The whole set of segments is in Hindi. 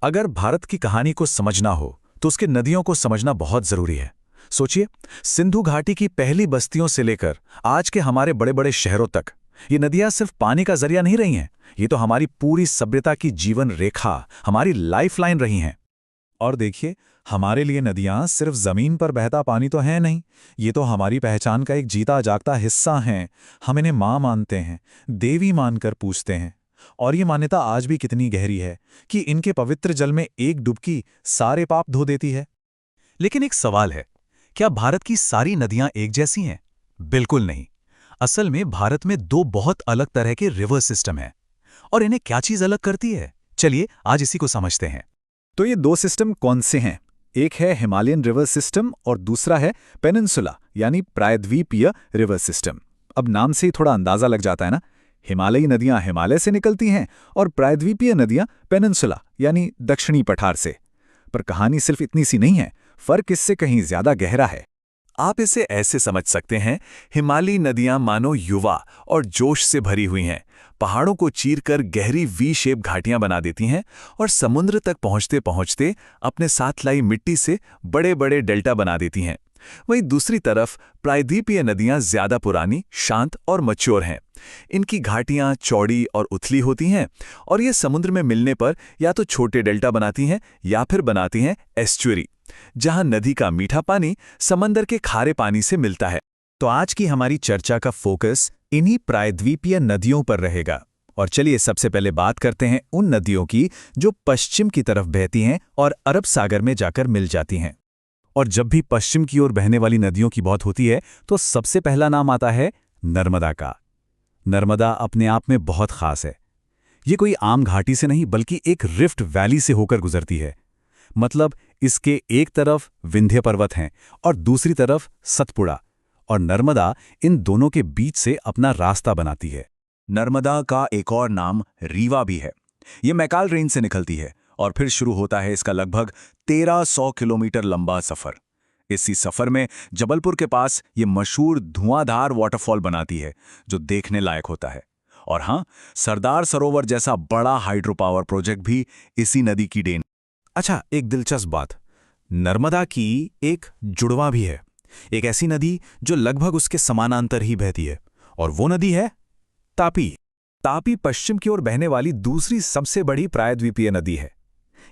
अगर भारत की कहानी को समझना हो तो उसके नदियों को समझना बहुत जरूरी है। सोचिए, सिंधु घाटी की पहली बस्तियों से लेकर आज के हमारे बड़े बड़े शहरों तक ये नदियां सिर्फ पानी का जरिया नहीं रही हैं, ये तो हमारी पूरी सभ्यता की जीवन रेखा, हमारी लाइफलाइन रही हैं। और देखिए, हमारे लिए नदियां सिर्फ जमीन पर बहता पानी तो है नहीं, ये तो हमारी पहचान का एक जीता जागता हिस्सा हैं। हम इन्हें माँ मानते हैं, देवी मानकर पूजते हैं। और ये मान्यता आज भी कितनी गहरी है कि इनके पवित्र जल में एक डुबकी सारे पाप धो देती है। लेकिन एक सवाल है, क्या भारत की सारी नदियां एक जैसी हैं? बिल्कुल नहीं। असल में भारत में दो बहुत अलग तरह के रिवर सिस्टम हैं। और इन्हें क्या चीज अलग करती है, चलिए आज इसी को समझते हैं। तो ये दो सिस्टम कौन से हैं? एक है हिमालयन रिवर सिस्टम और दूसरा है पेनिनसुला यानी प्रायद्वीपीय रिवर सिस्टम। अब नाम से ही थोड़ा अंदाजा लग जाता है ना। हिमालयी नदियां हिमालय से निकलती हैं और प्रायद्वीपीय नदियां पेनिनसुला यानी दक्षिणी पठार से। पर कहानी सिर्फ इतनी सी नहीं है, फर्क इससे कहीं ज्यादा गहरा है। आप इसे ऐसे समझ सकते हैं, हिमालयी नदियां मानो युवा और जोश से भरी हुई हैं, पहाड़ों को चीरकर गहरी वी शेप घाटियां बना देती हैं और समुद्र तक पहुंचते पहुंचते अपने साथ लाई मिट्टी से बड़े बड़े डेल्टा बना देती हैं। वहीं दूसरी तरफ प्रायद्वीपीय नदियां ज्यादा पुरानी, शांत और मैच्योर हैं। इनकी घाटियां चौड़ी और उथली होती हैं और ये समुद्र में मिलने पर या तो छोटे डेल्टा बनाती हैं या फिर बनाती हैं एस्चुरी, जहां नदी का मीठा पानी समंदर के खारे पानी से मिलता है। तो आज की हमारी चर्चा का फोकस इन्हीं प्रायद्वीपीय नदियों पर रहेगा। और चलिए सबसे पहले बात करते हैं उन नदियों की जो पश्चिम की तरफ बहती हैं और अरब सागर में जाकर मिल जाती हैं। और जब भी पश्चिम की ओर बहने वाली नदियों की बात होती है तो सबसे पहला नाम आता है नर्मदा का। नर्मदा अपने आप में बहुत खास है। ये कोई आम घाटी से नहीं बल्कि एक रिफ्ट वैली से होकर गुजरती है। मतलब इसके एक तरफ विंध्य पर्वत हैं और दूसरी तरफ सतपुड़ा, और नर्मदा इन दोनों के बीच से अपना रास्ता बनाती है। नर्मदा का एक और नाम रीवा भी है। ये मैकाल रेंज से निकलती है और फिर शुरू होता है इसका लगभग 1300 किलोमीटर लंबा सफर। इसी सफर में जबलपुर के पास ये मशहूर धुआंधार वाटरफॉल बनाती है जो देखने लायक होता है। और हाँ, सरदार सरोवर जैसा बड़ा हाइड्रो पावर प्रोजेक्ट भी इसी नदी की देन। अच्छा, एक दिलचस्प बात, नर्मदा की एक जुड़वा भी है, एक ऐसी नदी जो लगभग उसके समानांतर ही बहती है, और वो नदी है तापी। तापी पश्चिम की ओर बहने वाली दूसरी सबसे बड़ी प्रायद्वीपीय नदी है।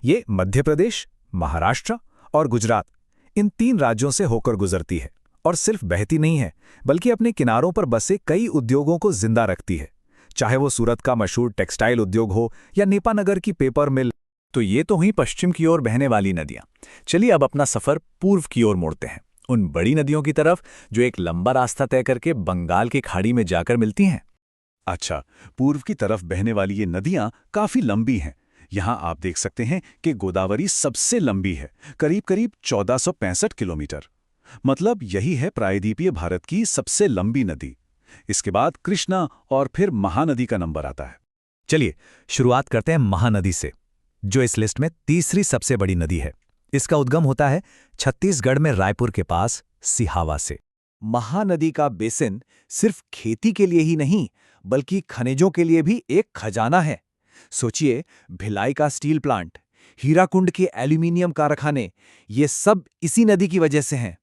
ये मध्य प्रदेश, महाराष्ट्र और गुजरात, इन 3 राज्यों से होकर गुजरती है और सिर्फ बहती नहीं है बल्कि अपने किनारों पर बसे कई उद्योगों को जिंदा रखती है, चाहे वो सूरत का मशहूर टेक्सटाइल उद्योग हो या नेपानगर की पेपर मिल। तो ये तो हुई पश्चिम की ओर बहने वाली नदियां। चलिए अब अपना सफर पूर्व की ओर मोड़ते हैं, उन बड़ी नदियों की तरफ जो एक लंबा रास्ता तय करके बंगाल की खाड़ी में जाकर मिलती हैं। अच्छा, पूर्व की तरफ बहने वाली ये नदियां काफी लंबी हैं। यहां आप देख सकते हैं कि गोदावरी सबसे लंबी है, करीब करीब 1465 किलोमीटर। मतलब यही है प्रायद्वीपीय भारत की सबसे लंबी नदी। इसके बाद कृष्णा और फिर महानदी का नंबर आता है। चलिए शुरुआत करते हैं महानदी से, जो इस लिस्ट में तीसरी सबसे बड़ी नदी है। इसका उद्गम होता है छत्तीसगढ़ में रायपुर के पास सिहावा से। महानदी का बेसिन सिर्फ खेती के लिए ही नहीं बल्कि खनिजों के लिए भी एक खजाना है। सोचिए, भिलाई का स्टील प्लांट, हीराकुंड के एल्यूमिनियम कारखाने, ये सब इसी नदी की वजह से हैं।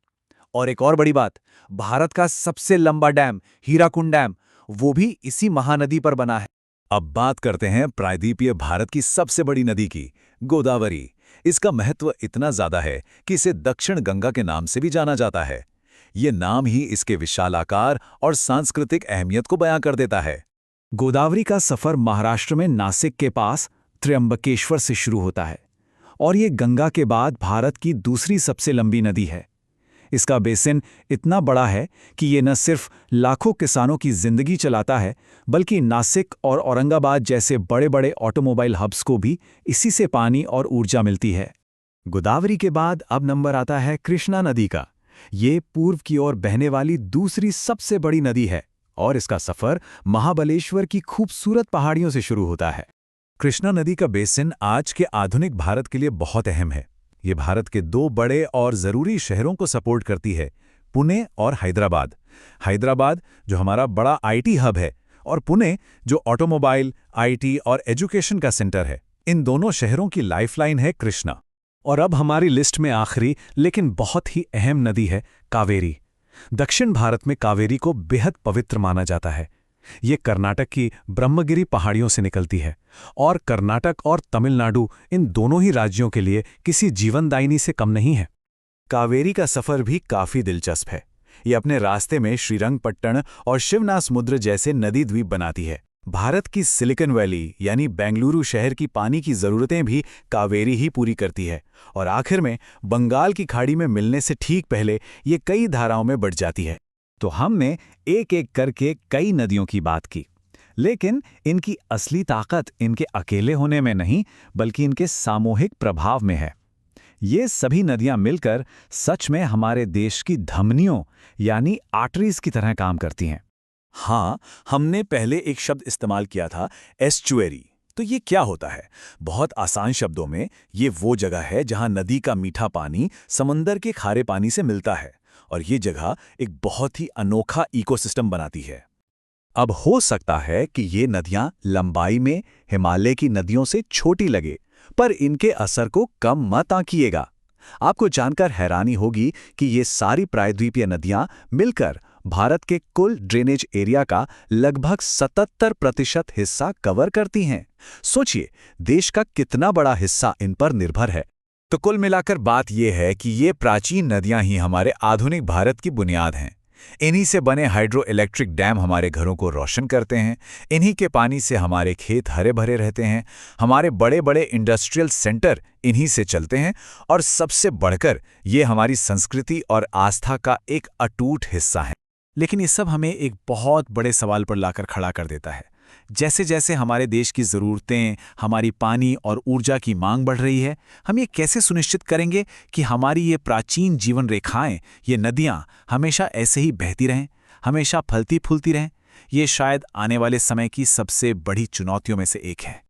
और एक और बड़ी बात, भारत का सबसे लंबा डैम हीराकुंड डैम, वो भी इसी महानदी पर बना है। अब बात करते हैं प्रायद्वीपीय भारत की सबसे बड़ी नदी की, गोदावरी। इसका महत्व इतना ज्यादा है कि इसे दक्षिण गंगा के नाम से भी जाना जाता है। ये नाम ही इसके विशाल आकार और सांस्कृतिक अहमियत को बयां कर देता है। गोदावरी का सफर महाराष्ट्र में नासिक के पास त्र्यंबकेश्वर से शुरू होता है और ये गंगा के बाद भारत की दूसरी सबसे लंबी नदी है। इसका बेसिन इतना बड़ा है कि ये न सिर्फ लाखों किसानों की जिंदगी चलाता है बल्कि नासिक और औरंगाबाद जैसे बड़े बड़े ऑटोमोबाइल हब्स को भी इसी से पानी और ऊर्जा मिलती है। गोदावरी के बाद अब नंबर आता है कृष्णा नदी का। ये पूर्व की ओर बहने वाली दूसरी सबसे बड़ी नदी है और इसका सफर महाबलेश्वर की खूबसूरत पहाड़ियों से शुरू होता है। कृष्णा नदी का बेसिन आज के आधुनिक भारत के लिए बहुत अहम है। ये भारत के 2 बड़े और ज़रूरी शहरों को सपोर्ट करती है, पुणे और हैदराबाद। हैदराबाद जो हमारा बड़ा आईटी हब है और पुणे जो ऑटोमोबाइल, आईटी और एजुकेशन का सेंटर है। इन दोनों शहरों की लाइफलाइन है कृष्णा। और अब हमारी लिस्ट में आखिरी लेकिन बहुत ही अहम नदी है कावेरी। दक्षिण भारत में कावेरी को बेहद पवित्र माना जाता है। ये कर्नाटक की ब्रह्मगिरी पहाड़ियों से निकलती है और कर्नाटक और तमिलनाडु इन दोनों ही राज्यों के लिए किसी जीवनदायिनी से कम नहीं है। कावेरी का सफर भी काफी दिलचस्प है। ये अपने रास्ते में श्रीरंगपट्टण और शिवनासमुद्र जैसे नदी द्वीप बनाती है। भारत की सिलिकॉन वैली यानी बेंगलुरु शहर की पानी की जरूरतें भी कावेरी ही पूरी करती है और आखिर में बंगाल की खाड़ी में मिलने से ठीक पहले ये कई धाराओं में बढ़ जाती है। तो हमने एक एक करके कई नदियों की बात की, लेकिन इनकी असली ताकत इनके अकेले होने में नहीं बल्कि इनके सामूहिक प्रभाव में है। ये सभी नदियां मिलकर सच में हमारे देश की धमनियों यानी आर्टरीज की तरह काम करती हैं। हाँ, हमने पहले एक शब्द इस्तेमाल किया था, एस्चुएरी। तो ये क्या होता है? बहुत आसान शब्दों में ये वो जगह है जहां नदी का मीठा पानी समंदर के खारे पानी से मिलता है और ये जगह एक बहुत ही अनोखा इकोसिस्टम बनाती है। अब हो सकता है कि ये नदियां लंबाई में हिमालय की नदियों से छोटी लगे, पर इनके असर को कम मत आंकिएगा। आपको जानकर हैरानी होगी कि ये सारी प्रायद्वीपीय नदियां मिलकर भारत के कुल ड्रेनेज एरिया का लगभग 77% हिस्सा कवर करती हैं। सोचिए, देश का कितना बड़ा हिस्सा इन पर निर्भर है। तो कुल मिलाकर बात यह है कि ये प्राचीन नदियां ही हमारे आधुनिक भारत की बुनियाद हैं। इन्हीं से बने हाइड्रो इलेक्ट्रिक डैम हमारे घरों को रोशन करते हैं। इन्हीं के पानी से हमारे खेत हरे भरे रहते हैं। हमारे बड़े बड़े इंडस्ट्रियल सेंटर इन्हीं से चलते हैं और सबसे बढ़कर ये हमारी संस्कृति और आस्था का एक अटूट हिस्सा है। लेकिन ये सब हमें एक बहुत बड़े सवाल पर लाकर खड़ा कर देता है। जैसे जैसे हमारे देश की ज़रूरतें, हमारी पानी और ऊर्जा की मांग बढ़ रही है, हम ये कैसे सुनिश्चित करेंगे कि हमारी ये प्राचीन जीवन रेखाएं, ये नदियां हमेशा ऐसे ही बहती रहें, हमेशा फलती फूलती रहें? ये शायद आने वाले समय की सबसे बड़ी चुनौतियों में से एक है।